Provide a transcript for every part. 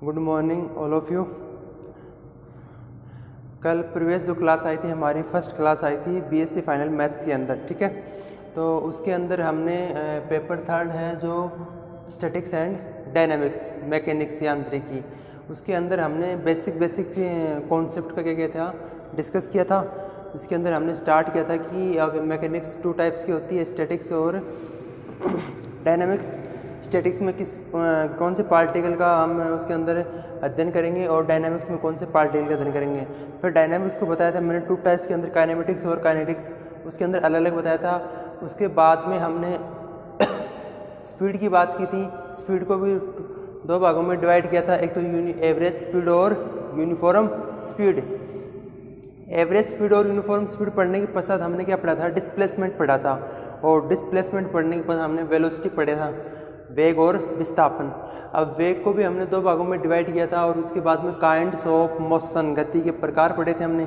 Good morning all of you. कल previous जो class आई थी हमारी फर्स्ट क्लास आई थी बीएससी फाइनल मैथ्स के अंदर, ठीक है। तो उसके अंदर हमने पेपर थर्ड है जो स्टैटिक्स एंड डायनामिक्स मैकेनिक्स यांत्रिकी, उसके अंदर हमने बेसिक कॉन्सेप्ट का क्या किया था, डिस्कस किया था। इसके अंदर हमने स्टार्ट किया था कि मैकेनिक्स टू टाइप्स की होती है, स्टैटिक्स और डायनामिक्स। स्टैटिक्स में कौन से पार्टिकल का हम उसके अंदर अध्ययन करेंगे और डायनामिक्स में कौन से पार्टिकल का अध्ययन करेंगे। फिर डायनामिक्स को बताया था मैंने टू टाइप्स के अंदर, काइनेमेटिक्स और काइनेटिक्स, उसके अंदर अलग अलग बताया था। उसके बाद में हमने स्पीड की बात की थी। स्पीड को भी दो भागों में डिवाइड किया था, एक तो एवरेज स्पीड और यूनिफॉर्म स्पीड। एवरेज स्पीड और यूनिफॉर्म स्पीड पढ़ने के पश्चात हमने क्या पढ़ा था, डिस्प्लेसमेंट पढ़ा था। और डिस्प्लेसमेंट पढ़ने के बाद हमने वेलोसिटी पढ़ा था, वेग और विस्थापन। अब वेग को भी हमने दो भागों में डिवाइड किया था और उसके बाद में काइंड्स ऑफ मोशन, गति के प्रकार पढ़े थे हमने।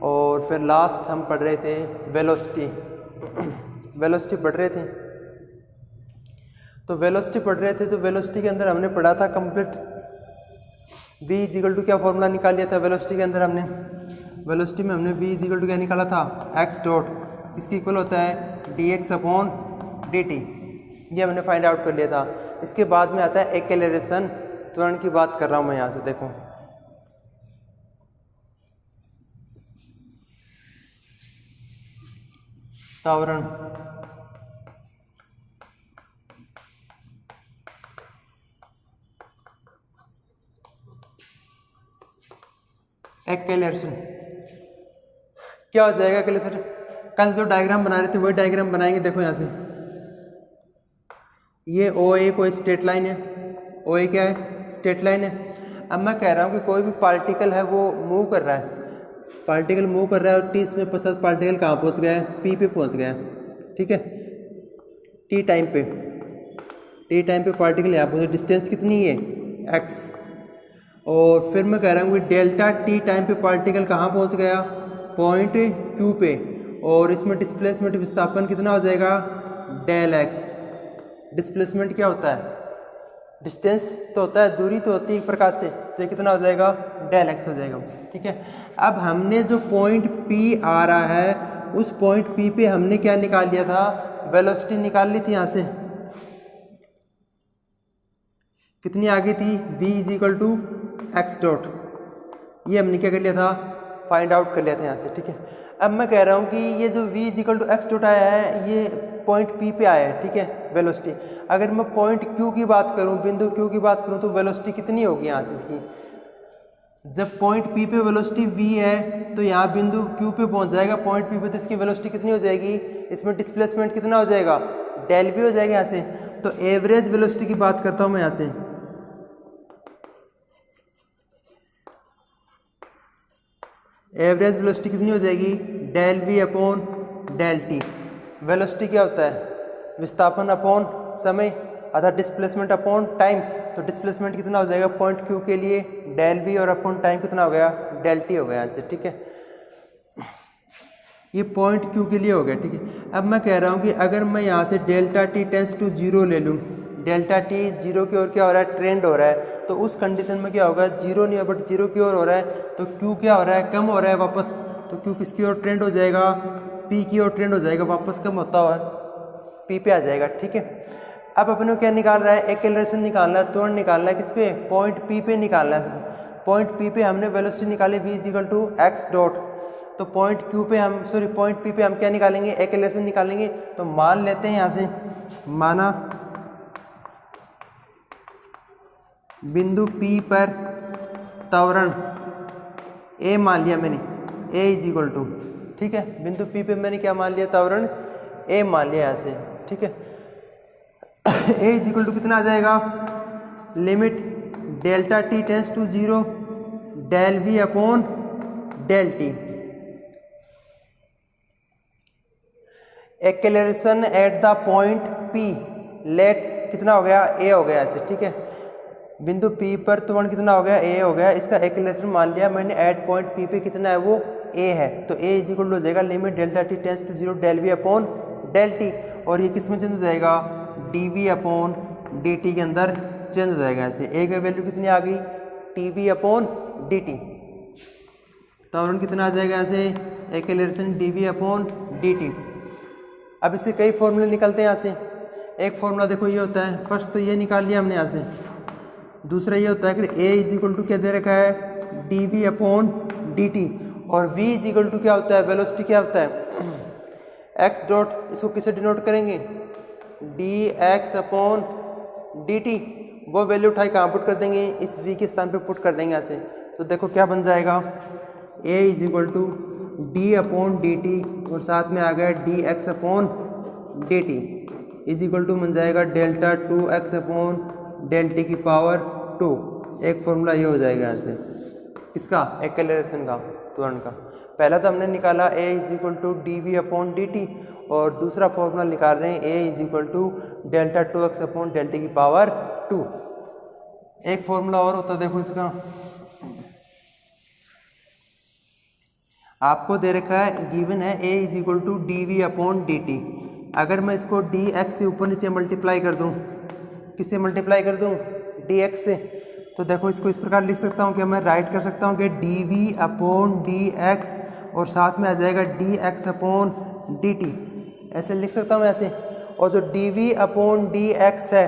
और फिर लास्ट हम पढ़ रहे थे वेलोसिटी। वेलोसिटी पढ़ रहे थे, तो वेलोसिटी पढ़ रहे थे तो वेलोसिटी के अंदर हमने पढ़ा था कंप्लीट v इक्वल टू क्या फॉर्मूला निकाल लिया था वेलोसिटी के अंदर हमने। वेलोसिटी में हमने v इक्वल टू क्या निकाला था, x डॉट, इसकी इक्वल होता है dx अपॉन dt, ये हमने फाइंड आउट कर लिया था। इसके बाद में आता है एक्सेलरेशन, त्वरण की बात कर रहा हूँ मैं यहाँ से, देखो त्वरण। एक्सेलरेशन क्या हो जाएगा एक्सेलरेशन, कल जो डायग्राम बना रहे थे वही डायग्राम बनाएंगे। देखो यहाँ से ये OA कोई स्ट्रेट लाइन है, OA क्या है, स्ट्रेट लाइन है। अब मैं कह रहा हूँ कि कोई भी पार्टिकल है वो मूव कर रहा है, पार्टिकल मूव कर रहा है और t इसमें पश्चात पार्टिकल कहाँ पहुँच गया है, P पे पहुँच गया है, ठीक है। t टाइम पे पार्टिकल यहाँ पहुँचे, डिस्टेंस कितनी है x। और फिर मैं कह रहा हूँ कि डेल्टा t टाइम पे पार्टिकल कहाँ पहुँच गया, पॉइंट Q पे, और इसमें डिस्प्लेसमेंट विस्थापन कितना हो जाएगा, डेल x। डिस्प्लेसमेंट क्या होता है, डिस्टेंस तो होता है, दूरी तो होती है एक प्रकार से, तो ये कितना हो जाएगा, डेल x हो जाएगा, ठीक है। अब हमने जो पॉइंट P आ रहा है उस पॉइंट P पे हमने क्या निकाल लिया था, वेलोसिटी निकाल ली थी। यहाँ से कितनी आ गई थी, v is equal to x dot, ये हमने क्या कर लिया था, फाइंड आउट कर लिया था यहाँ से, ठीक है। अब मैं कह रहा हूँ कि ये जो v is equal to x dot आया है ये पॉइंट P पे आया है, ठीक है, वेलोसिटी। अगर मैं पॉइंट Q की बात करूँ, बिंदु Q की बात करूँ, तो वेलोसिटी कितनी होगी यहाँ से इसकी, जब पॉइंट P पे वेलोसिटी v है तो यहाँ बिंदु Q पे पहुँच जाएगा पॉइंट P पे, तो इसकी वेलोसिटी कितनी हो जाएगी, इसमें डिस्प्लेसमेंट कितना हो जाएगा, डेल v हो जाएगा यहाँ से। तो एवरेज वेलोसिटी की बात करता हूँ मैं यहाँ से, एवरेज वेलोसिटी कितनी हो जाएगी, del v upon del t। Velocity क्या होता है, विस्थापन अपॉन समय, अर्थात डिस्प्लेसमेंट अपॉन टाइम। तो डिस्प्लेसमेंट कितना हो जाएगा पॉइंट Q के लिए, डेल v, और अपॉन टाइम कितना हो गया, डेल t हो गया यहाँ से, ठीक है। ये पॉइंट Q के लिए हो गया, ठीक है। अब मैं कह रहा हूँ कि अगर मैं यहाँ से डेल्टा t टेंस टू 0 ले लूँ, डेल्टा t 0 की ओर क्या हो रहा है, ट्रेंड हो रहा है, तो उस कंडीशन में क्या होगा, 0 नहीं है बट 0 की ओर हो रहा है, तो Q क्या हो रहा है, कम हो रहा है वापस। तो Q किसकी ओर ट्रेंड हो जाएगा, P की ओर ट्रेंड हो जाएगा, वापस कम होता हुआ P पे आ जाएगा, ठीक है। अब अपने को क्या निकाल रहा है, एक्सेलरेशन निकालना है, त्वरण निकालना है, किस पे, पॉइंट P पे निकालना है। पॉइंट P पे हमने वेलोसिटी निकाली v equal to x dot, तो पॉइंट Q पे हम पॉइंट P पे हम क्या निकालेंगे, एक्सेलरेशन निकालेंगे। तो मान लेते हैं यहाँ से, माना बिंदु P पर त्वरण a मान लिया मैंने, a इज इक्वल टू, ठीक है, बिंदु P पे मैंने क्या मान लिया, त्वरण a मान लिया यहाँ से, ठीक है। a इज इक्वल टू कितना आ जाएगा, limit delta t tends to 0 del v upon del t। Acceleration at the point P, लेट कितना हो गया, a हो गया ऐसे, ठीक है। बिंदु P पर त्वरण कितना हो गया, a हो गया, इसका एक्सेलरेशन मान लिया मैंने, एट पॉइंट P पे कितना है, वो a है, तो a इज इक्वल हो जाएगा limit delta t tends to 0 del v upon del t, और ये किस में चेंज हो जाएगा, dv अपॉन dt के अंदर चेंज हो जाएगा ऐसे। a की वैल्यू कितनी आ गई, t v upon D t. त्वरण कितना आ जाएगा यहाँ से, acceleration d we upon D t. अब इसके कई फॉर्मूले निकलते हैं यहाँ से। एक फॉर्मूला देखो ये होता है, फर्स्ट तो ये निकाल लिया हमने यहाँ से। दूसरा ये होता है कि ए इज इक्वल टू क्या दे रखा है, d we upon D T, और वी इज इक्वल टू क्या होता है, वेलोसिटी क्या होता है, एक्स डॉट, इसको किसे डिनोट करेंगे, D x upon D T. वो वैल्यू उठाई कहाँ पुट कर देंगे, इस वी के स्थान पे पुट कर देंगे यहाँ से। तो देखो क्या बन जाएगा, A is equal to D upon D T और साथ में आ गया D x upon D T is equal to बन जाएगा delta two X upon del T की पावर 2। एक फॉर्मूला ये हो जाएगा यहाँ से, इसका एक्सेलरेशन का, त्वरण का। पहला तो हमने निकाला A is equal to D we upon D T, और दूसरा फॉर्मूला निकाल रहे हैं A is equal to delta two X upon del T की पावर 2। एक फॉर्मूला और होता है, देखो इसका आपको दे रखा है, गिवन है A is equal to D we upon D T. अगर मैं इसको डी एक्स से ऊपर नीचे मल्टीप्लाई कर दूं, किससे मल्टीप्लाई कर दूं, डी एक्स से, तो देखो इसको इस प्रकार लिख सकता हूं कि मैं राइट कर सकता हूं कि d we upon d x और साथ में आ जाएगा d x upon D t, ऐसे लिख सकता हूं ऐसे। और जो d we upon d x है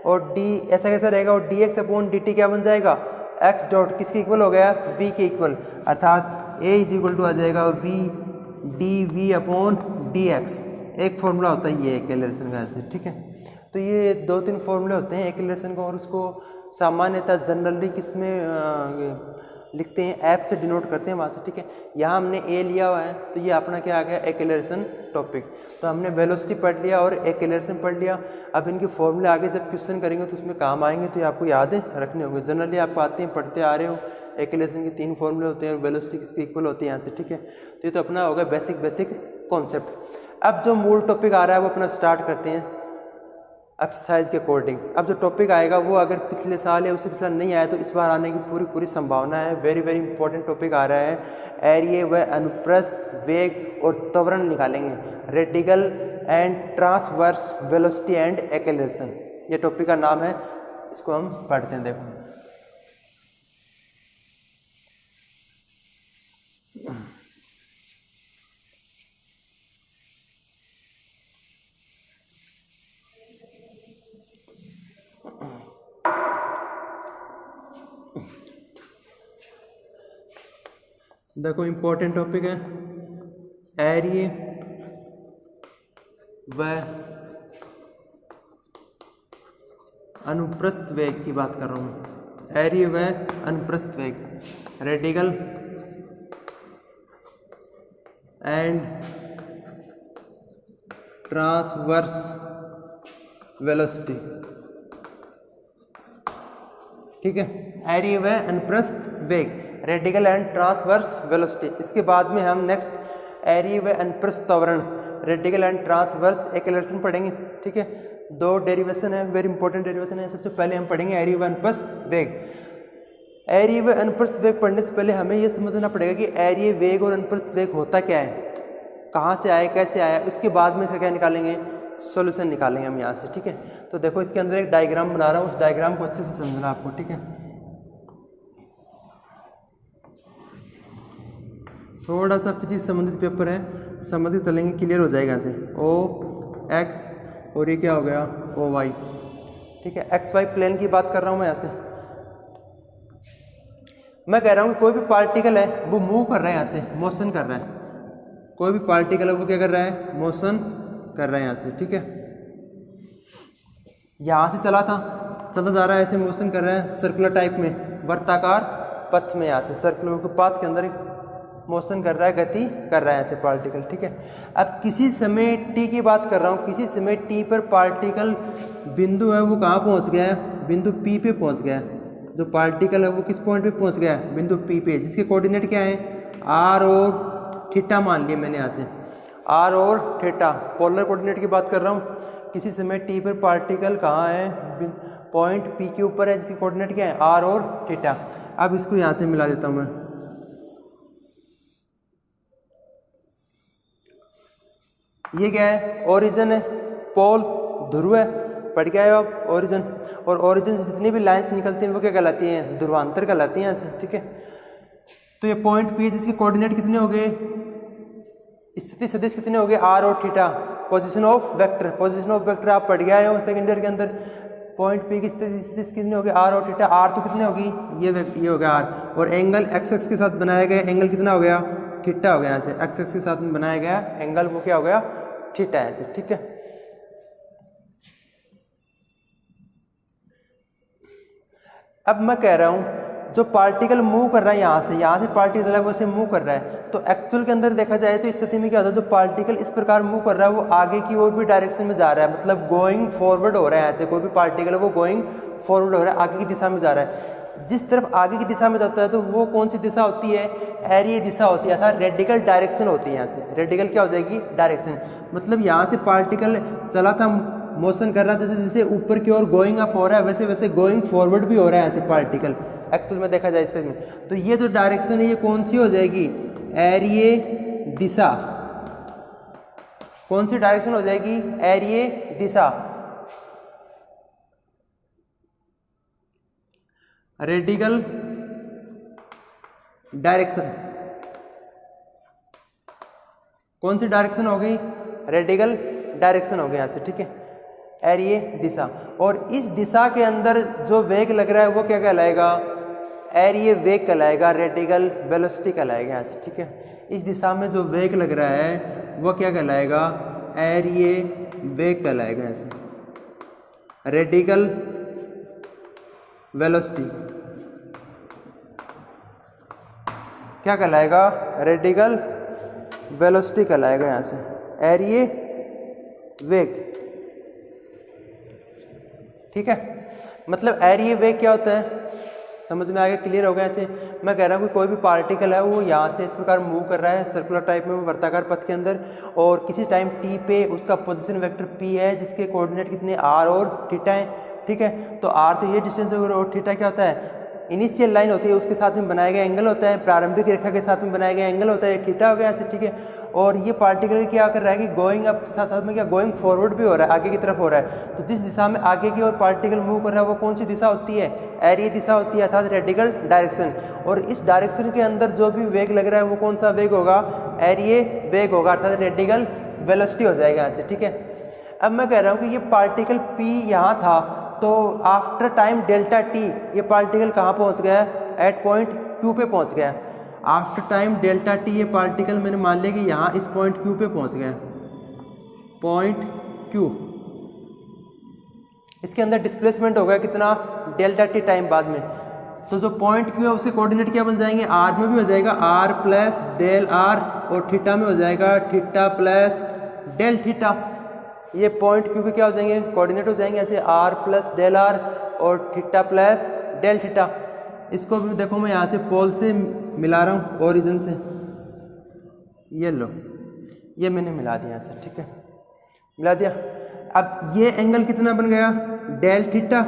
और डी ऐसा कैसा रहेगा, और d x upon D t क्या बन जाएगा, एक्स डॉट किसके इक्वल हो गया, वी के इक्वल, अर्थात ए इज इक्वल टू आ जाएगा v d we upon d x. एक फॉर्मूला होता है ये एक्सेलरेशन का ऐसे, ठीक है। तो ये 2-3 फॉर्मूले होते हैं एक्सेलरेशन का, और उसको सामान्यतः जनरली किसमें लिखते हैं, ऐप से डिनोट करते हैं वहाँ से, ठीक है। यहाँ हमने ए लिया हुआ है, तो ये अपना क्या आ गया, एक्सेलरेशन टॉपिक। तो हमने वेलोसिटी पढ़ लिया और एक्सेलरेशन पढ़ लिया। अब इनके फॉर्मूले आगे जब क्वेश्चन करेंगे तो उसमें काम आएंगे, तो ये आपको याद रखने होंगे। जनरली आपको आते हैं, पढ़ते आ रहे हो, एक्सेलरेशन के 3 फॉर्मूले होते हैं और वेलोसिटी किसके इक्वल होती है यहाँ से, ठीक है। तो ये तो अपना होगा बेसिक कॉन्सेप्ट। अब जो मूल टॉपिक आ रहा है वो अपना स्टार्ट करते हैं एक्सरसाइज के अकॉर्डिंग। अब जो टॉपिक आएगा वो अगर पिछले साल या उससे पिछले नहीं आया तो इस बार आने की पूरी संभावना है। वेरी इंपॉर्टेंट टॉपिक आ रहा है, एरिया व अनुप्रस्थ वेग और त्वरण निकालेंगे, radical and transverse velocity and acceleration, ये टॉपिक का नाम है। इसको हम पढ़ते हैं, देखो देखो इम्पोर्टेंट टॉपिक है, एरिया व अनुप्रस्थ वेग की बात कर रहा हूँ। एरिया व अनुप्रस्थ वेग, रेडिकल एंड ट्रांसवर्स वेलोसिटी, ठीक है। एरिया व अनुप्रस्थ वेग, रेडिकल एंड ट्रांसवर्स वेलोसिटी। इसके बाद में हम नेक्स्ट एरिया व अनुप्रस्थ त्वरण, रेडिकल एंड ट्रांसवर्स एक्सेलरेशन पढ़ेंगे, ठीक है। 2 डेरिवेशन है, वेरी इंपॉर्टेंट डेरिवेशन है। सबसे पहले हम पढ़ेंगे एरिया व अनुप्रस्थ वेग। एरिया व अनुप्रस्थ वेग पढ़ने से पहले हमें यह समझना पड़ेगा कि एरिया वेग और अनुप्रस्थ वेग होता क्या है, कहाँ से आया, कैसे आया। उसके बाद में इसका क्या निकालेंगे, सॉल्यूशन निकालेंगे हम यहाँ से, ठीक है। तो देखो इसके अंदर एक डायग्राम बना रहा हूँ, उस डायग्राम को अच्छे से समझना आपको, ठीक है। थोड़ा सा फिजिक्स संबंधित पेपर है, समझ चलेंगे, क्लियर हो जाएगा यहाँ से। ओ एक्स और ये क्या हो गया, ओ वाई, ठीक है। एक्स वाई प्लेन की बात कर रहा हूँ मैं यहाँ से। मैं कह रहा हूँ कि कोई भी पार्टिकल है वो मूव कर रहा है, यहाँ से मोशन कर रहा है। कोई भी पार्टिकल है वो क्या कर रहा है, मोशन कर रहा है यहाँ से, ठीक है। यहाँ से चला था, चलता जा रहा है, ऐसे मोशन कर रहा है सर्कुलर टाइप में, वर्ताकार पथ में आते, सर्कुलर के पाथ के अंदर एक मोशन कर रहा है, गति कर रहा है ऐसे पार्टिकल, ठीक है। अब किसी समय टी की बात कर रहा हूँ, किसी समय टी पर पार्टिकल बिंदु है वो कहाँ पहुँच गया है, बिंदु पी पे पहुँच गया है। जो पार्टिकल है वो किस पॉइंट पे पहुँच गया है, बिंदु पी पे, जिसके कोऑर्डिनेट क्या है, आर और थीटा मान लिए मैंने यहाँ से, आर और थीटा, पोलर कोऑर्डिनेट की बात कर रहा हूँ। किसी समय टी पर पार्टिकल कहाँ है, पॉइंट पी के ऊपर है, जिसकी कोऑर्डिनेट क्या है, आर और थीटा। अब इसको यहाँ से मिला देता हूँ मैं, ये क्या है, ओरिजिन है, पोल ध्रुव है, पढ़ के आए हो आप ओरिजिन, और ओरिजिन से जितनी भी लाइंस निकलती हैं वो क्या कहलाती हैं, ध्रुवांतर कहलाती हैं ऐसे, ठीक है। तो ये पॉइंट पी है जिसके कोऑर्डिनेट कितने हो गए, स्थिति सदिश कितने हो गए, आर और theta. Position of vector, position of vector आप पढ़ के आए हो सेकंड ईयर के अंदर। पॉइंट पी की स्थिति सदिश कितने हो गए, आर और थीटा। आर तो कितने होगी, ये हो गया आर, और एंगल एक्स एक्स के साथ बनाया गया एंगल कितना हो गया, थीटा हो गया। ऐसे एक्स एक्स के साथ में बनाया गया एंगल वो क्या हो गया, थीटा ऐसे, ठीक है। अब मैं कह रहा हूं जो पार्टिकल मूव कर रहा है यहाँ से पार्टिकल है वो से मूव कर रहा है, तो एक्चुअल के अंदर देखा जाए तो इस स्थिति में क्या होता है, जो पार्टिकल इस प्रकार मूव कर रहा है वो आगे की ओर भी डायरेक्शन में जा रहा है, मतलब गोइंग फॉरवर्ड हो रहा है। ऐसे कोई भी पार्टिकल है वो गोइंग फॉरवर्ड हो रहा है, आगे की दिशा में जा रहा है। जिस तरफ आगे की दिशा में जाता है तो वो कौन सी दिशा होती है, एरिया दिशा होती है, अर्थात रेडिकल डायरेक्शन होती है। यहाँ से रेडिकल क्या हो जाएगी, डायरेक्शन, मतलब यहाँ से पार्टिकल चला था, मोशन कर रहा था, जैसे जैसे ऊपर की ओर गोइंग अप हो रहा है वैसे वैसे गोइंग फॉरवर्ड भी हो रहा है ऐसे पार्टिकल एक्चुअल में देखा जाए इससे में। तो ये जो डायरेक्शन है ये कौन सी हो जाएगी, एरिये दिशा। कौन सी डायरेक्शन हो जाएगी, एरिये दिशा। रेडिकल डायरेक्शन, कौन सी डायरेक्शन होगी, रेडिकल डायरेक्शन हो गया यहाँ से, ठीक है, एरिये दिशा। और इस दिशा के अंदर जो वेग लग रहा है वो क्या कहलाएगा, एरिये वेग कहलाएगा, रेडिकल वेलोसिटी कहलाएगा यहाँ से, ठीक है। इस दिशा में जो वेग लग रहा है वो क्या कहलाएगा, एरिये वेग कहलाएगा ऐसे, रेडिकल वेलोसिटी क्या कहलाएगा, रेडिकल वेलोसिटी कहलाएगा यहाँ से, एरिये वेग, ठीक है। मतलब एरिये वेग क्या होता है, समझ में आ गया, क्लियर हो गया। ऐसे मैं कह रहा हूँ कि कोई भी पार्टिकल है वो यहाँ से इस प्रकार मूव कर रहा है सर्कुलर टाइप में वर्ताकार पथ के अंदर, और किसी टाइम टी पे उसका पोजीशन वेक्टर पी है जिसके कोऑर्डिनेट कितने, आर और थीटा है, ठीक है। तो आर तो ये डिस्टेंस और थीटा क्या होता है, इनिशियल लाइन होती है उसके साथ में बनाया गया एंगल होता है, प्रारंभिक रेखा के साथ में बनाया गया एंगल होता है, थीटा हो गया ऐसे, ठीक है। और ये पार्टिकल क्या कर रहा है कि गोइंग अप साथ साथ में क्या गोइंग फॉरवर्ड भी हो रहा है, आगे की तरफ हो रहा है। तो जिस दिशा में आगे की ओर पार्टिकल मूव कर रहा है वो कौन सी दिशा होती है, एरिया दिशा होती है, अर्थात रेडिकल डायरेक्शन। और इस डायरेक्शन के अंदर जो भी वेग लग रहा है वो कौन सा वेग होगा, एरिये वेग होगा, अर्थात रेडिकल वेलोसिटी हो जाएगा यहाँ से, ठीक है। अब मैं कह रहा हूँ कि ये पार्टिकल P यहाँ था, तो आफ्टर टाइम डेल्टा टी ये पार्टिकल कहाँ पहुँच गया, एट पॉइंट Q पे पहुँच गया। आफ्टर टाइम डेल्टा टी ये पार्टिकल मैंने मान लिया कि यहाँ इस पॉइंट Q पे पहुँच गया, पॉइंट Q। इसके अंदर डिस्प्लेसमेंट हो गया कितना, डेल्टा टी टाइम बाद में। तो जो पॉइंट Q है उसके कोऑर्डिनेट क्या बन जाएंगे, आर में भी हो जाएगा आर प्लस डेल आर, और थीटा में हो जाएगा थीटा प्लस डेल थीटा। ये पॉइंट Q के क्या हो जाएंगे, कोऑर्डिनेट हो जाएंगे ऐसे आर प्लस डेल आर और थीटा प्लस डेल थीटा। इसको भी देखो मैं यहाँ से पोल से मिला रहा हूँ, ओरिजिन से, ये लो ये मैंने मिला दिया ऐसे, ठीक है, मिला दिया। अब ये एंगल कितना बन गया, डेल थीटा,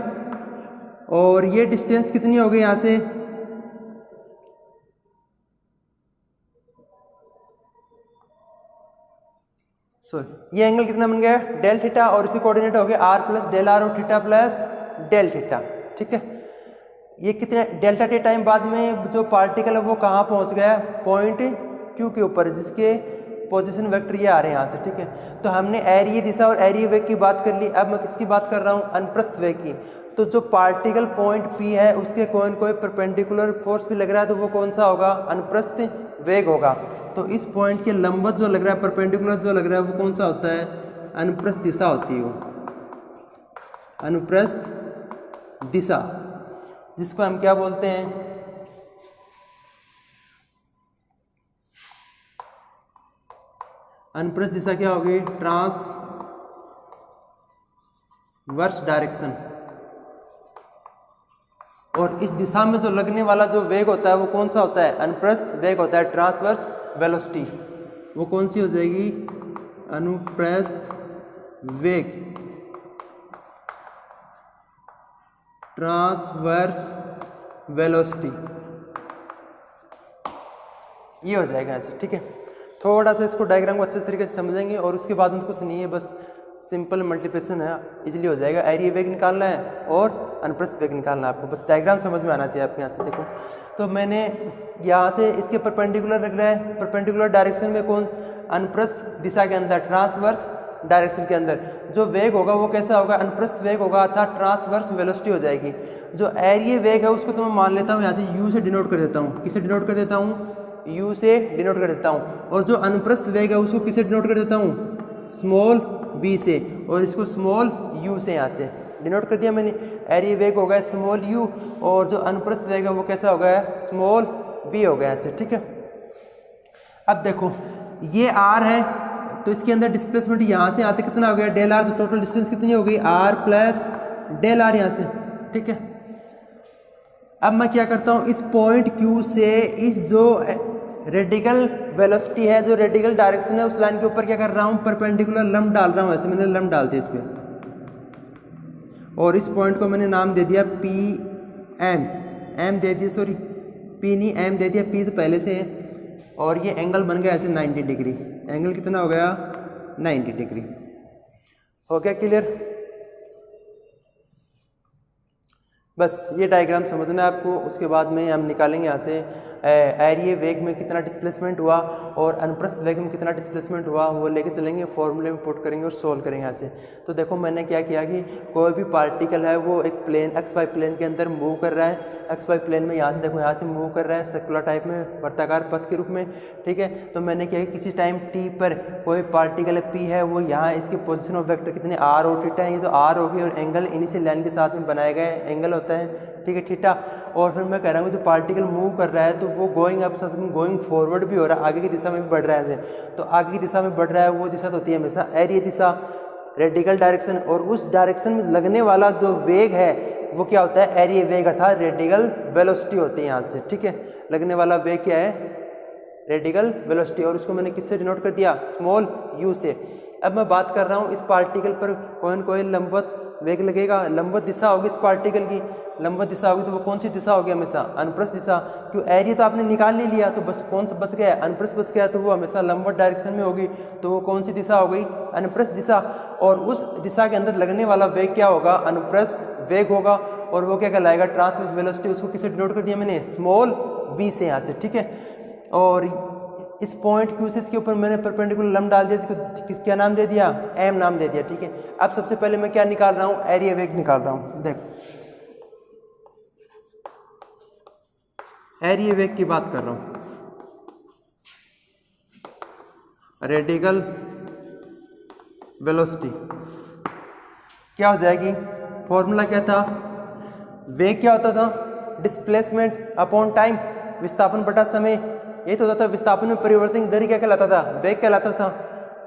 और ये डिस्टेंस कितनी हो गई यहाँ से, सॉरी ये एंगल कितना बन गया, डेल थीटा, और इसी कोऑर्डिनेट हो गए आर प्लस डेल आर और थीटा प्लस डेल थीटा, ठीक है। ये कितने डेल्टा टी टाइम बाद में जो पार्टिकल है वो कहाँ पहुँच गया, पॉइंट Q के ऊपर, जिसके पोजीशन वेक्टर ये आ रहे हैं यहाँ से, ठीक है। तो हमने एरिया दिशा और एरिया वेग की बात कर ली। अब मैं किसकी बात कर रहा हूँ, अनुप्रस्थ वेग की। तो जो पार्टिकल पॉइंट P है उसके कोई परपेंडिकुलर फोर्स भी लग रहा है तो वो कौन सा होगा, अनुप्रस्थ वेग होगा। तो इस पॉइंट के लंबवत जो लग रहा है, परपेंडिकुलर जो लग रहा है वो कौन सा होता है, अनुप्रस्थ दिशा होती है, वो अनुप्रस्थ दिशा, जिसको हम क्या बोलते हैं, अनुप्रस्थ दिशा क्या होगी, ट्रांसवर्स डायरेक्शन। और इस दिशा में जो लगने वाला जो वेग होता है वो कौन सा होता है, अनुप्रस्थ वेग होता है, ट्रांसवर्स वेलोसिटी। वो कौन सी हो जाएगी, अनुप्रस्थ वेग, ट्रांसवर्स वेलोसिटी, ये हो जाएगा ऐसे, ठीक है। थोड़ा सा इसको डायग्राम को अच्छे तरीके से समझेंगे और उसके बाद में कुछ नहीं है, बस सिंपल मल्टीप्लिकेशन है, इजीली हो जाएगा। एरिया वेग निकालना है और अनुप्रस्थ वेग निकालना है आपको, बस डायग्राम समझ में आना चाहिए आपके यहाँ से। देखो तो मैंने यहाँ से इसके परपेंडिकुलर लग रहा है, परपेंडिकुलर डायरेक्शन में कौन, अनुप्रस्थ दिशा के अंदर, ट्रांसवर्स डायरेक्शन के अंदर जो वेग होगा वो कैसा होगा, अनुप्रस्थ वेग होगा अर्थात ट्रांसवर्स वेलोसिटी हो जाएगी। जो एरिया वेग है उसको तो मैं मान लेता हूँ यहाँ से यू से डिनोट कर देता हूँ, किसे डिनोट कर देता हूँ, यू से डिनोट कर देता हूँ। और जो अनुप्रस्थ वेग है उसको किसे डिनोट कर देता हूँ, स्मॉल बी से, और इसको स्मॉल यू से यहाँ से डिनोट कर दिया मैंने। एरिया वेग हो गया स्मॉल यू और जो अनुप्रस्थ वेग है वो कैसा हो गया, स्मॉल बी हो गया ऐसे, ठीक है। अब देखो ये आर है तो इसके अंदर डिस्प्लेसमेंट यहाँ से आते कितना हो गया, डेल आर, तो टोटल डिस्टेंस कितनी हो गई, आर प्लस डेल आर यहाँ से, ठीक है। अब मैं क्या करता हूँ, इस पॉइंट क्यू से इस जो रेडिकल वेलोसिटी है, जो रेडिकल डायरेक्शन है, उस लाइन के ऊपर क्या कर रहा हूँ, परपेंडिकुलर लंब डाल रहा हूँ, ऐसे मैंने लंब डाल दिया इस पर, और इस पॉइंट को मैंने नाम दे दिया पी एम, एम दे दिया, सॉरी पी नहीं एम दे दिया, पी तो पहले से है। और ये एंगल बन गया ऐसे 90 डिग्री, एंगल कितना हो गया, 90 डिग्री। हो गया क्लियर? बस ये डायग्राम समझना है आपको। उसके बाद में हम निकालेंगे यहाँ से एरिया वेग में कितना डिस्प्लेसमेंट हुआ और अनुप्रस्थ वेग में कितना डिस्प्लेसमेंट हुआ, वो लेके चलेंगे, फॉर्मूले में पुट करेंगे और सोल्व करेंगे यहाँ से। तो देखो मैंने क्या किया कि कोई भी पार्टिकल है वो एक प्लेन एक्स वाई प्लेन के अंदर मूव कर रहा है, एक्स वाई प्लेन में यहाँ से देखो यहाँ से मूव कर रहा है सर्कुलर टाइप में, वर्ताकार पथ के रूप में, ठीक है। तो मैंने क्या कि किसी टाइम टी पर कोई पार्टिकल पी है वो यहाँ इसकी पोजिशन ऑफ वेक्टर कितने आर और थीटा है, ये तो आर होगी, और एंगल इनिशियल लाइन के साथ में बनाया गया एंगल होता है, ठीक है, थीटा। और फिर मैं कह रहा हूँ जो पार्टिकल मूव कर रहा है तो वो गोइंग अप गोइंग फॉरवर्ड भी हो रहा है, आगे की दिशा में भी बढ़ रहा है ऐसे। तो आगे की दिशा में बढ़ रहा है वो दिशा तो होती है हमेशा एरिया दिशा, रेडिकल डायरेक्शन, और उस डायरेक्शन में लगने वाला जो वेग है वो क्या होता है, एरिया वेग अर्थात रेडिकल वेलोसिटी होती है यहाँ से, ठीक है। लगने वाला वेग क्या है, रेडिकल वेलोसिटी, और उसको मैंने किससे डिनोट कर दिया, स्मॉल यू से। अब मैं बात कर रहा हूँ इस पार्टिकल पर कोई लंबवत वेग लगेगा, लंबवत दिशा होगी इस पार्टिकल की, लंबवत दिशा होगी तो वो कौन सी दिशा होगी, हमेशा अनुप्रस्थ दिशा। क्यों, एरिया तो आपने निकाल ही लिया तो बस कौन सा बच गया, अनुप्रस्थ बच गया, तो वो हमेशा लंबवत डायरेक्शन में होगी, तो वो कौन सी दिशा हो गई, अनुप्रस्थ दिशा। और उस दिशा के अंदर लगने वाला वेग क्या होगा, अनुप्रस्थ वेग होगा, और वो क्या कहलाएगा, ट्रांसवर्स वेलोसिटी। उसको किसे डिनोट कर दिया मैंने, स्मॉल v से यहाँ से, ठीक है। और इस पॉइंट क्यू से इसके ऊपर मैंने परपेंडिकुलर लंब डाल दिया, इसको क्या नाम दे दिया, एम नाम दे दिया, ठीक है। अब सबसे पहले मैं क्या निकाल रहा हूँ, एरिया वेग निकाल रहा हूँ। देख एरिया वेग की बात कर रहा हूँ, रेडिकल वेलोसिटी क्या हो जाएगी, फॉर्मूला क्या था, वेग क्या होता था, डिस्प्लेसमेंट अपॉन टाइम, विस्थापन बटा समय, ये तो होता था। विस्थापन में परिवर्तन दर क्या कहलाता था, वेग कहलाता था।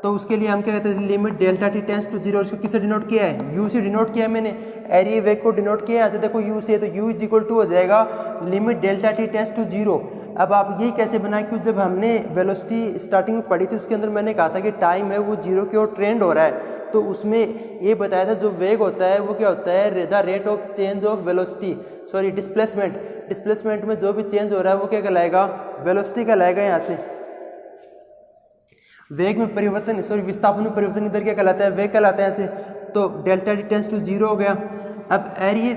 तो उसके लिए हम क्या कहते हैं, limit delta t tends to zero, इसको किससे डिनोट किया है, यू से डिनोट किया है मैंने। एरिया वेग को डिनोट किया है, अच्छा देखो यू से, तो यू इज इक्वल टू हो जाएगा limit delta t tends to zero. अब आप ये कैसे बनाए, क्योंकि जब हमने वेलोसिटी स्टार्टिंग में पढ़ी थी उसके अंदर मैंने कहा था कि टाइम है वो जीरो की ओर ट्रेंड हो रहा है, तो उसमें ये बताया था जो वेग होता है वो क्या होता है, the rate of change of velocity, sorry displacement, displacement में जो भी चेंज हो रहा है वो क्या कहलाएगा, वेलोसिटी कहलाएगा। यहाँ से वेग में परिवर्तन, सॉरी विस्थापन में परिवर्तन इधर क्या कहलाता है, वेग कहलाता है ऐसे। तो delta t tends to zero हो गया। अब एरिया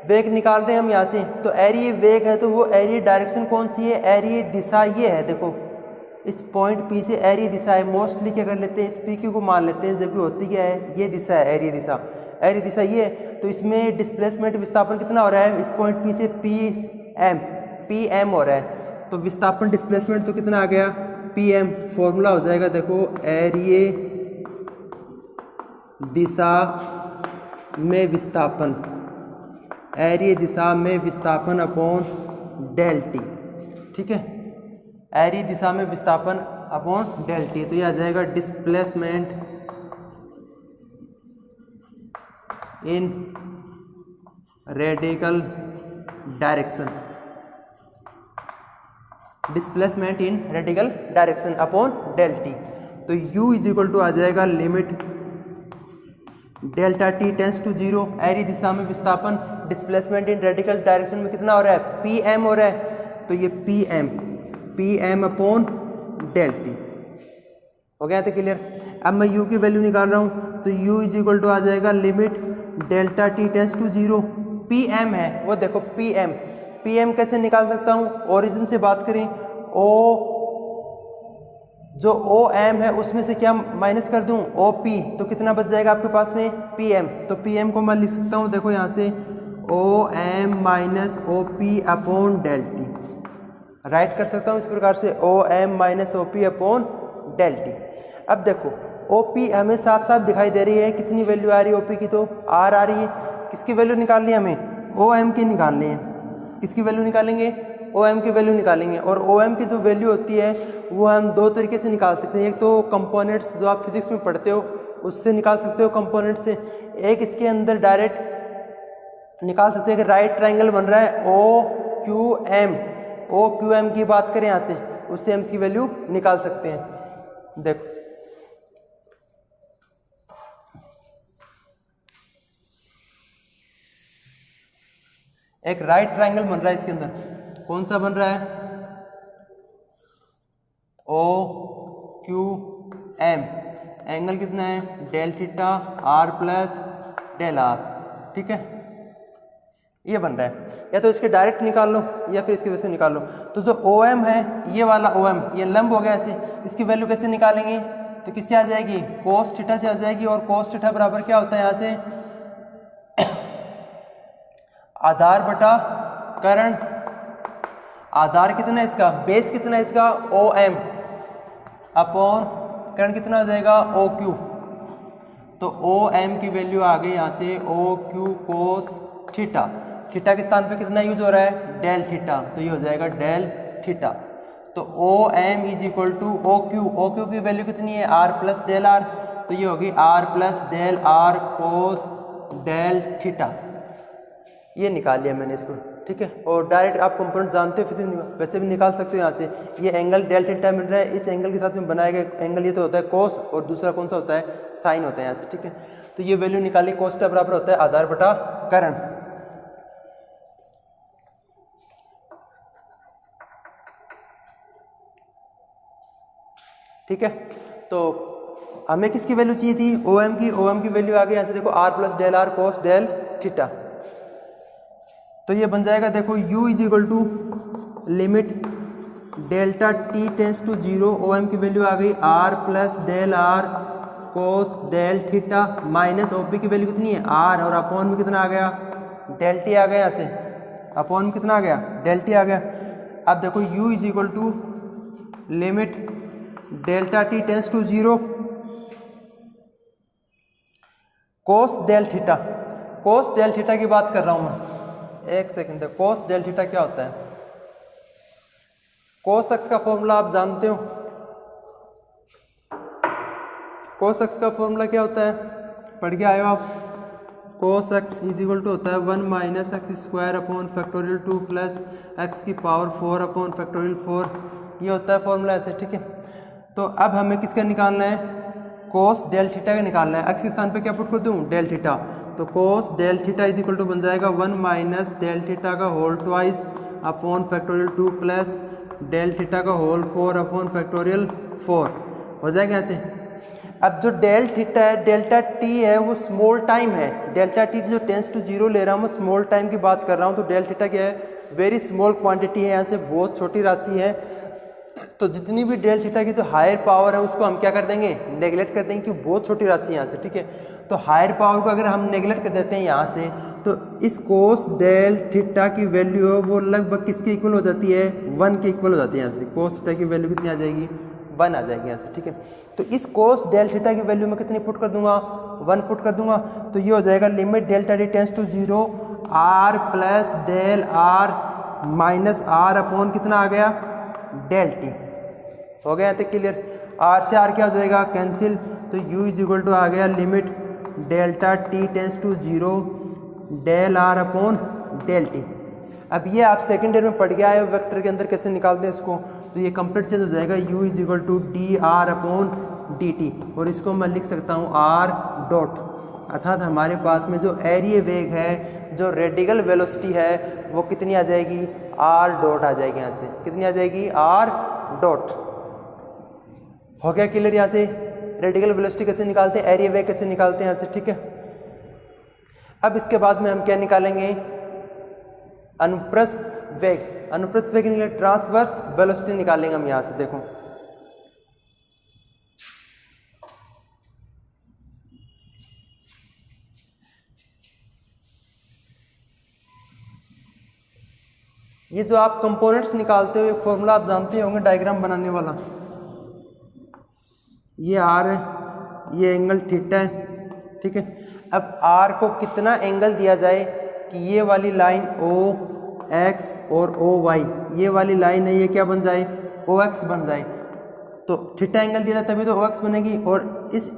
वेग निकाल रहे हैं हम यहाँ से, तो एरिया वेग है तो वो एरिया डायरेक्शन कौन सी है, एरिया दिशा ये है, देखो इस पॉइंट पी से एरिया दिशा है। मोस्टली क्या कर लेते हैं, इस पी क्यू को मान लेते हैं, जबकि होती क्या है, ये दिशा है एरिया दिशा, एरिया दिशा ये है। तो इसमें डिस्प्लेसमेंट विस्थापन कितना हो रहा है, इस पॉइंट पी से पी एम हो रहा है, तो विस्थापन डिस्प्लेसमेंट तो कितना आ गया, पी एम। फॉर्मूला हो जाएगा देखो, एरिया दिशा में विस्थापन, एरिया दिशा में विस्थापन अपॉन डेल टी, ठीक है, एरिया दिशा में विस्थापन अपॉन डेल टी। तो ये आ जाएगा displacement in radical direction, displacement in radical direction upon del T. तो u इज इक्वल टू आ जाएगा limit delta T tends to zero, area दिशा में विस्थापन, डिस्प्लेसमेंट इन रेडिकल डायरेक्शन में कितना हो रहा है, पी एम हो रहा है, तो ये P M upon del t हो गया था क्लियर। अब मैं u की वैल्यू निकाल रहा हूँ तो u इज इक्वल टू आ जाएगा limit delta t tends to 0। P M है वो देखो पी एम कैसे निकाल सकता हूँ, ओरिजिन से बात करें ओ जो ओ एम है उसमें से क्या माइनस कर दूं ओ पी, तो कितना बच जाएगा आपके पास में पी एम। तो पी एम को मैं लिख सकता हूँ देखो यहाँ से O M minus O P upon del t, write कर सकता हूँ इस प्रकार से O M minus O P upon del t. अब देखो ओ पी हमें साफ साफ दिखाई दे रही है, कितनी वैल्यू आ रही है ओ पी की, तो आर आ रही है। किसकी वैल्यू निकालनी है हमें, ओ एम की निकालनी है। किसकी वैल्यू निकालेंगे, ओ एम की वैल्यू निकालेंगे। और ओ एम की जो वैल्यू होती है वो हम दो तरीके से निकाल सकते हैं, एक तो कंपोनेंट्स जो आप फिजिक्स में पढ़ते हो उससे निकाल सकते हो कंपोनेंट से, एक इसके अंदर डायरेक्ट निकाल सकते हैं कि राइट ट्रायंगल बन रहा है ओ क्यू एम की बात करें यहाँ से, उससे हम इसकी वैल्यू निकाल सकते हैं। देखो एक राइट ट्रायंगल बन रहा है इसके अंदर, कौन सा बन रहा है ओ क्यू एम, एंगल कितना है del theta r plus del r, ठीक है ये बन रहा है। या तो इसके डायरेक्ट निकाल लो या फिर इसकी वजह से निकाल लो। तो जो ओ एम है ये वाला ओ एम ये लंब हो गया ऐसे, इसकी वैल्यू कैसे निकालेंगे, तो किससे आ जाएगी कोस थीटा से आ जाएगी। और कोस थीटा बराबर क्या होता है यहाँ से आधार बटा कर्ण, आधार कितना है इसका, बेस कितना है इसका ओ एम अपॉन कर्ण कितना आ जाएगा ओ क्यू। तो ओ एम की वैल्यू आ गई यहाँ से O Q cos theta, theta के स्थान पे कितना यूज हो रहा है डेल थीटा, तो ये हो जाएगा डेल थीटा। तो O M is equal to O Q की वैल्यू कितनी है आर प्लस डेल आर, तो ये होगी r plus del r cos del theta. ये निकाल लिया मैंने इसको, ठीक है। और डायरेक्ट आप कंपोनेंट जानते हो फिजिक्स में, वैसे भी निकाल सकते हो यहाँ से। ये एंगल डेल थीटा मिल रहा है, इस एंगल के साथ में बनाया गया एंगल ये तो होता है कोस, और दूसरा कौन सा होता है साइन होता है यहाँ से, ठीक है। तो ये वैल्यू निकाली, कोस का बराबर होता है आधार बटा कर्ण। ठीक है, तो हमें किसकी वैल्यू चाहिए थी ओ एम की वैल्यू आ गई यहाँ से देखो r plus del r cos del theta. तो ये बन जाएगा देखो u is equal to limit delta T tends to 0, O M की वैल्यू आ गई r plus del r cos del theta minus O P की वैल्यू कितनी है आर, और अपॉन में कितना आ गया डेल टी आ गया, यहाँ से अपॉन में कितना आ गया डेल टी आ गया। अब देखो u is equal to limit delta T tends to 0 cos del theta, cos del theta की बात कर रहा हूँ मैं, एक सेकंड। कोस डेल थीटा क्या होता है, कोस एक्स का फॉर्मूला आप जानते हो, कोस एक्स का फॉर्मूला क्या होता है पढ़ के आए हो आप, cos x is equal to होता है 1 minus x square upon factorial 2 plus x की पावर 4 अपॉन फैक्टोरियल 4, ये होता है फॉर्मूला ऐसे, ठीक है। तो अब हमें किसका निकालना है कोस डेल थीटा का निकालना है, एक्स के स्थान पे क्या पुट कर दूँ डेल थीटा, तो cos del theta is equal to बन जाएगा 1 माइनस डेल थीटा का whole twice upon factorial 2 plus del theta का होल 4 अपॉन फैक्टोरियल 4 हो जाएगा यहाँ से। अब जो डेल थीटा है डेल्टा टी है वो स्मॉल टाइम है, डेल्टा टी जो टेंस टू 0 ले रहा हूँ मैं स्मॉल टाइम की बात कर रहा हूँ, तो डेल थीटा क्या है वेरी स्मॉल क्वांटिटी है, यहाँ से बहुत छोटी राशि है। तो जितनी भी डेल थीटा की जो हायर पावर है उसको हम क्या कर देंगे नेगलेक्ट कर देंगे, क्योंकि बहुत छोटी राशि है यहाँ से, ठीक है। तो हायर पावर को अगर हम नेगलेक्ट कर देते हैं यहाँ से, तो इस कोस डेल थीटा की वैल्यू है वो लगभग किसके इक्वल हो जाती है 1 के इक्वल हो जाती है यहाँ से, कोस थीटा की वैल्यू कितनी आ जाएगी 1 आ जाएगी यहाँ से, ठीक है। तो इस कोस डेल थीटा की वैल्यू में कितनी पुट कर दूंगा 1 पुट कर दूंगा, तो ये हो जाएगा limit delta T tends to 0 r plus del r minus r upon कितना आ गया डेल टी, हो गया यहाँ तक क्लियर। आर से आर क्या हो जाएगा कैंसिल, तो u इज इक्वल टू आ गया limit delta T tends to 0 del r upon del t. अब ये आप सेकेंड ईयर में पढ़ के आए हो वेक्टर के अंदर कैसे निकालते हैं इसको, तो ये कंप्लीट चेंज हो जाएगा u is equal to d r upon D T, और इसको मैं लिख सकता हूँ आर डॉट, अर्थात हमारे पास में जो एरिया वेग है जो रेडिकल वेलोसिटी है वो कितनी आ जाएगी आर डॉट आ जाएगी, यहाँ से कितनी आ जाएगी आर डॉट। हो गया क्लियर यहाँ से, रेडिकल वेलोसिटी कैसे निकालते हैं, एरिया वेग कैसे निकालते हैं यहाँ से, ठीक है। अब इसके बाद में हम क्या निकालेंगे, अनुप्रस्थ वेग। अनुप्रस्थ वेग निकले ट्रांसवर्स वेलोसिटी निकालेंगे हम यहाँ से। देखो ये जो आप कंपोनेंट्स निकालते हो, फॉर्मूला आप जानते होंगे डायग्राम बनाने वाला। ये आर है, ये एंगल थीटा है, ठीक है। अब आर को कितना एंगल दिया जाए कि ये वाली लाइन ओ एक्स और ओ वाई, ये वाली लाइन है, ये क्या बन जाए, ओ एक्स बन जाए। तो थीटा एंगल दिया जाए तभी तो ओ एक्स बनेगी, और इस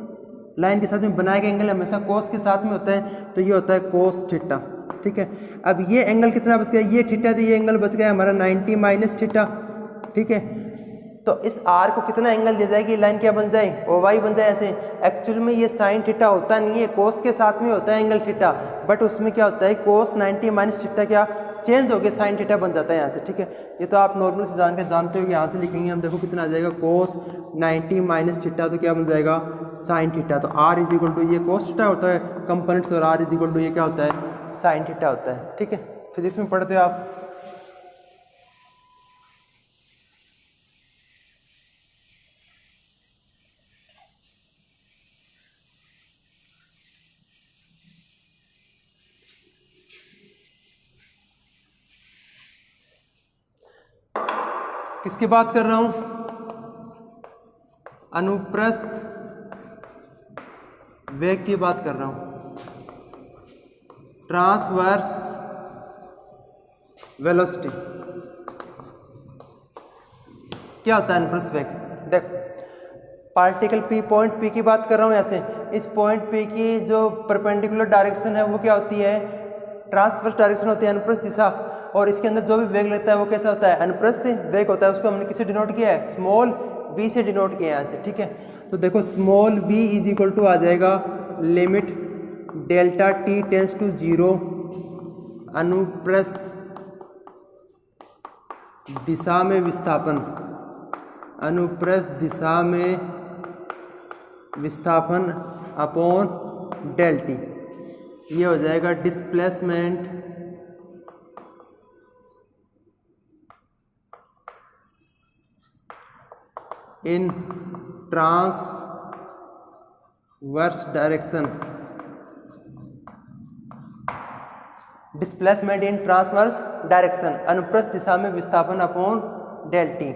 लाइन के साथ में बनाया गया एंगल हमेशा कोस के साथ में होता है, तो ये होता है कोस थीटा, ठीक है। अब ये एंगल कितना बच गया, ये थीटा, तो ये एंगल बच गया हमारा 90 माइनस थीटा, ठीक है। तो इस आर को कितना एंगल दिया जाए कि लाइन क्या बन जाए, ओ वाई बन जाए ऐसे। एक्चुअल में ये साइन थीटा होता नहीं है, कोस के साथ में होता है एंगल थीटा, बट उसमें क्या होता है, कोस 90 माइनस थीटा क्या चेंज हो गया, साइन थीटा बन जाता है यहाँ से, ठीक है। ये तो आप नॉर्मल से जानते हो कि यहाँ से लिखेंगे हम, देखो कितना आ जाएगा, कोस 90 माइनस थीटा, तो क्या बन जाएगा, साइन थीटा। तो आर इज इक्वल टू, ये कोस थीटा होता है कंपोनेंट्स, और आर इज इक्वल टू ये क्या होता है, साइन थीटा होता है, ठीक है। फिजिक्स में पढ़ते हो आप। किसकी बात कर रहा हूं, अनुप्रस्थ वेग की बात कर रहा हूं, ट्रांसवर्स वेलोसिटी। क्या होता है अनुप्रस्थ वेग, देखो पार्टिकल पी, पॉइंट पी की बात कर रहा हूं यहाँ से। इस पॉइंट पी की जो परपेंडिकुलर डायरेक्शन है वो क्या होती है, ट्रांसवर्स डायरेक्शन होती है, अनुप्रस्थ दिशा। और इसके अंदर जो भी वेग लगता है वो कैसा होता है, अनुप्रस्थ वेग होता है। उसको हमने किससे डिनोट किया है, स्मॉल v से डिनोट किया है यहाँ से, ठीक है। तो देखो small v is equal to आ जाएगा limit delta t tends to 0 अनुप्रस्थ दिशा में विस्थापन, अनुप्रस्थ दिशा में विस्थापन अपॉन डेल टी। ये हो जाएगा डिस्प्लेसमेंट इन ट्रांसवर्स डायरेक्शन, डिस्प्लेसमेंट इन ट्रांसवर्स डायरेक्शन, अनुप्रस्थ दिशा में विस्थापन अपॉन डेल टी।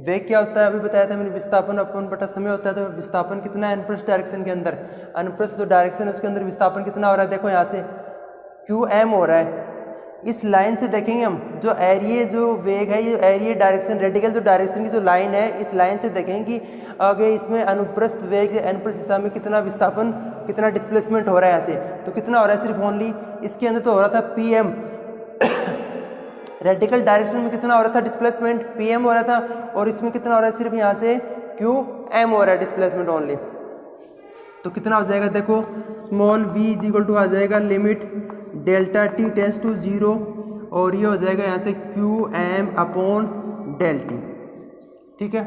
वेग क्या होता है, अभी बताया था मैंने, विस्थापन अपॉन बटा समय होता है। तो विस्थापन कितना है अनुप्रस्थ डायरेक्शन के अंदर, अनुप्रस्थ जो डायरेक्शन है उसके अंदर विस्थापन कितना हो रहा है, देखो यहाँ से क्यू एम हो रहा है। इस लाइन से देखेंगे हम, जो एरिया जो वेग है, ये एरिया डायरेक्शन, रेडिकल जो डायरेक्शन की जो लाइन है, इस लाइन से देखेंगे कि आगे इसमें अनुप्रस्थ वेग, अनुप्रस्थ दिशा में कितना विस्थापन, कितना डिस्प्लेसमेंट हो रहा है यहाँ से। तो कितना हो रहा है, सिर्फ ओनली इसके अंदर तो हो रहा था पी एम, रेडिकल डायरेक्शन में कितना हो रहा था डिस्प्लेसमेंट, पी एम हो रहा था, और इसमें कितना हो रहा है, सिर्फ यहाँ से क्यू एम हो रहा है डिस्प्लेसमेंट ओनली। तो कितना हो जाएगा, देखो small v is equal to आ जाएगा limit delta t tends to 0, और ये हो जाएगा यहाँ से Q M upon del T, ठीक है।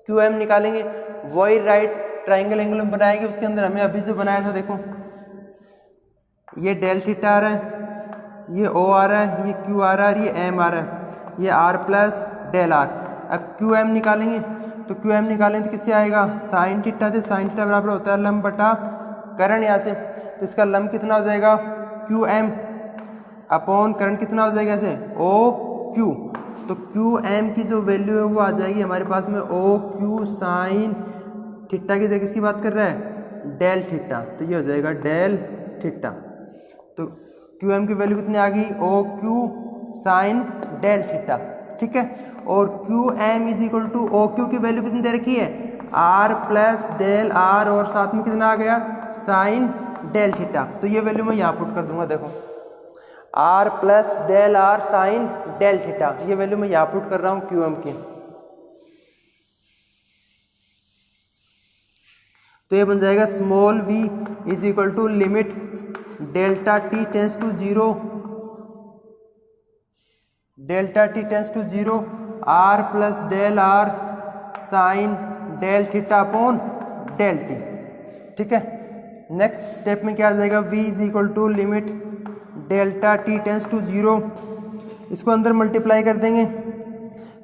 क्यू एम निकालेंगे, वही राइट ट्राइंगल एंगल में बनाएंगे, उसके अंदर हमें अभी जो बनाया था, देखो ये डेल थीटा आ रहा है, ये ओ आ रहा है, ये क्यू आ रहा है, ये एम आ रहा है, ये आर प्लस डेल आर। अब क्यू एम निकालेंगे, तो क्यू एम निकालेंगे तो किससे आएगा, साइन थीटा से। साइन थीटा बराबर होता है लंब बटा करण यहाँ से, तो इसका लंब कितना हो जाएगा, क्यू एम अपॉन करंट कितना हो जाएगा ऐसे, ओ क्यू। तो क्यू एम की जो वैल्यू है वो आ जाएगी हमारे पास में ओ क्यू साइन थीटा की जगह किसकी बात कर रहा है, डेल थीटा। तो ये हो जाएगा डेल थीटा। तो क्यू एम की वैल्यू कितनी आ गई, O Q sine del theta, ठीक है। और Q M is equal to O Q की वैल्यू कितनी दे रखी है, आर प्लस डेल आर, और साथ में कितना आ गया, साइन डेल थीटा। तो ये वैल्यू मैं यहाँ पुट कर दूंगा, देखो r plus del r sine del theta, ये वैल्यू मैं यहाँ पुट कर रहा हूँ क्यू एम की। तो ये बन जाएगा small v is equal to limit delta t tends to 0, delta t tends to 0 r plus del r sine del theta upon del T. ठीक है, नेक्स्ट स्टेप में क्या आ जाएगा, v is equal to limit delta T tends to 0, इसको अंदर multiply कर देंगे,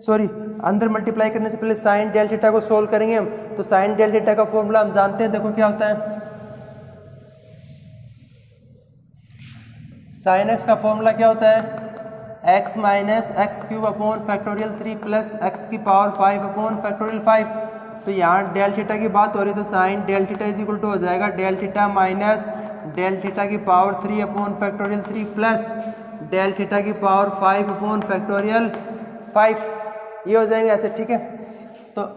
सॉरी अंदर मल्टीप्लाई करने से पहले साइन डेल थीटा को सोल्व करेंगे हम। तो साइन डेल थीटा का फॉर्मूला हम जानते हैं, देखो क्या होता है, साइन एक्स का फॉर्मूला क्या होता है, x minus x cube upon factorial 3 plus x की पावर 5 अपॉन फैक्टोरियल 5। तो यहाँ डेल थीटा की बात हो रही है, तो sine del theta is equal to हो जाएगा del theta minus del theta की power 3 upon factorial 3 plus del theta की पावर 5 अपॉन फैक्टोरियल 5, ये हो जाएंगे ऐसे। ठीक है, तो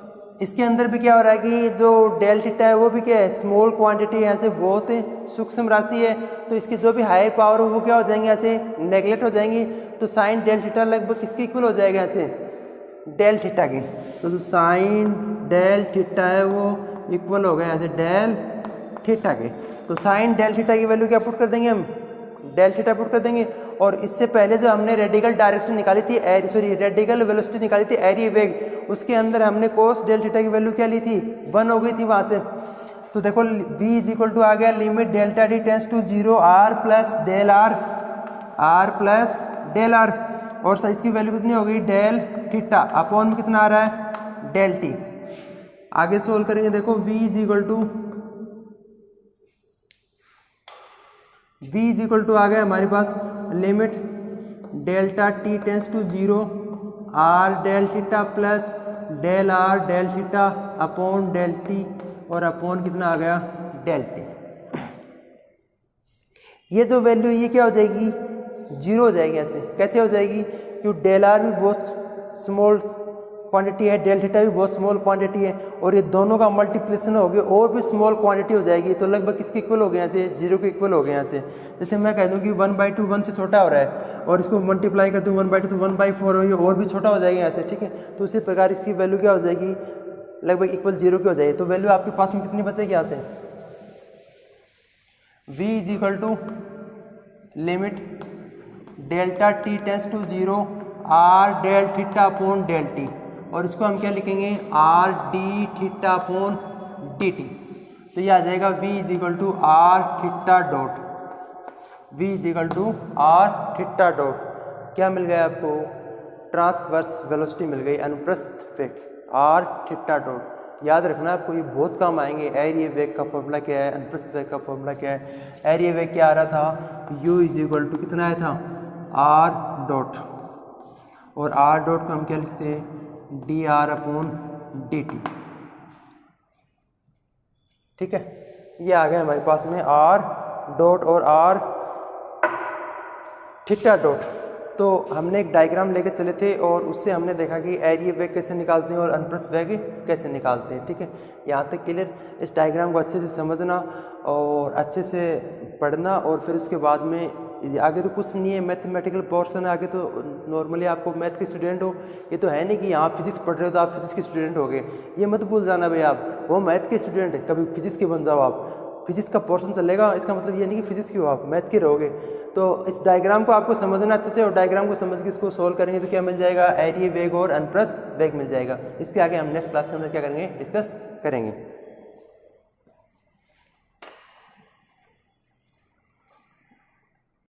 इसके अंदर भी क्या हो रहा है कि जो डेल थीटा है वो भी क्या है, स्मॉल क्वांटिटी है, ऐसे बहुत सूक्ष्म राशि है, तो इसकी जो भी हायर पावर हो वो क्या हो जाएंगे, ऐसे नेगलेक्ट हो जाएंगी। तो साइन डेल थीटा लगभग किसके इक्वल हो जाएगा, ऐसे डेल थीटा के। तो साइन डेल थीटा है वो इक्वल हो गया ऐसे डेल थीटा के। तो साइन डेल थीटा की वैल्यू क्या पुट कर देंगे हम, डेल थीटा पुट कर देंगे। और इससे पहले जो हमने रेडिकल डायरेक्शन निकाली थी, रेडिकल वेलोसिटी निकाली थी, एरिया वेग, उसके अंदर हमने कोस डेल थीटा की वैल्यू क्या ली थी, 1 हो गई थी वहाँ से। तो देखो v इज इक्वल टू आ गया limit delta T tends to 0 r plus del r plus del r, और इसकी वैल्यू कितनी हो गई, डेल थीटा अपॉन में कितना आ रहा है, डेल टी। आगे सोल्व करेंगे, देखो v इज इक्वल टू आ गया हमारे पास limit delta T tends to 0 r del theta plus del r del theta upon del T, और अपॉन कितना आ गया, डेल टी। ये जो वैल्यू ये क्या हो जाएगी, 0 हो जाएगी। ऐसे कैसे हो जाएगी, क्योंकि डेल आर भी बहुत स्मॉल क्वांटिटी है, डेल थीटा भी बहुत स्मॉल क्वांटिटी है, और ये दोनों का मल्टीप्लिकेशन हो गया और भी स्मॉल क्वांटिटी हो जाएगी। तो लगभग किसके इक्वल हो गए, यहाँ से 0 के इक्वल हो गए। यहाँ से जैसे मैं कह दूँ कि 1/2 1 से छोटा हो रहा है, और इसको मल्टीप्लाई कर दूँ 1/2 1/4 हो, ये और भी छोटा हो जाएगा यहाँ से। ठीक है, तो उसी प्रकार इसकी वैल्यू क्या हो जाएगी, लगभग इक्वल 0 की हो जाएगी। तो वैल्यू आपके पास में कितनी बचेगी यहाँ से, v is equal to limit delta T tends to 0 r del theta upon del T, और इसको हम क्या लिखेंगे, r d theta upon D t. तो ये आ जाएगा v is equal to r theta dot, v is equal to r theta dot. क्या मिल गया आपको, ट्रांसवर्स वेलोसिटी मिल गई, अनुप्रस्थ वेग r थीटा डॉट। याद रखना आपको, ये बहुत काम आएंगे। एरिया वेग का फॉर्मूला क्या है, अनुप्रस्थ वेग का फॉर्मूला क्या है। एरिया वेग क्या आ रहा था, u इज इक्वल टू कितना आया था, r डॉट, और r डॉट को हम क्या लिखते हैं, D r upon D T. ठीक है, ये आ गया हमारे पास में r डॉट और r थीटा डॉट। तो हमने एक डायग्राम लेके चले थे, और उससे हमने देखा कि एरिया वेग कैसे निकालते हैं और अनुप्रस्थ वेग कैसे निकालते हैं। ठीक है, यहाँ तक क्लियर। इस डायग्राम को अच्छे से समझना और अच्छे से पढ़ना, और फिर उसके बाद में आगे तो कुछ नहीं है, मैथमेटिकल पोर्शन है आगे। तो नॉर्मली आपको मैथ के स्टूडेंट हो, ये तो है नहीं कि यहाँ फिजिक्स पढ़ रहे हो तो आप फिजिक्स के स्टूडेंट हो गए, ये मत भूल जाना भाई। आप वो मैथ के स्टूडेंट है, कभी फिजिक्स के बन जाओ आप। फिजिक्स का पोर्शन चलेगा, इसका मतलब ये नहीं कि फिजिक्स की हो, आप मैथ के रहोगे। तो इस डायग्राम को आपको समझना अच्छे से, और डायग्राम को समझ के इसको सोल्व करेंगे तो क्या मिल जाएगा, एरिया वेग और अनुप्रस्थ वेग मिल जाएगा। इसके आगे हम नेक्स्ट क्लास के अंदर क्या करेंगे, डिस्कस करेंगे।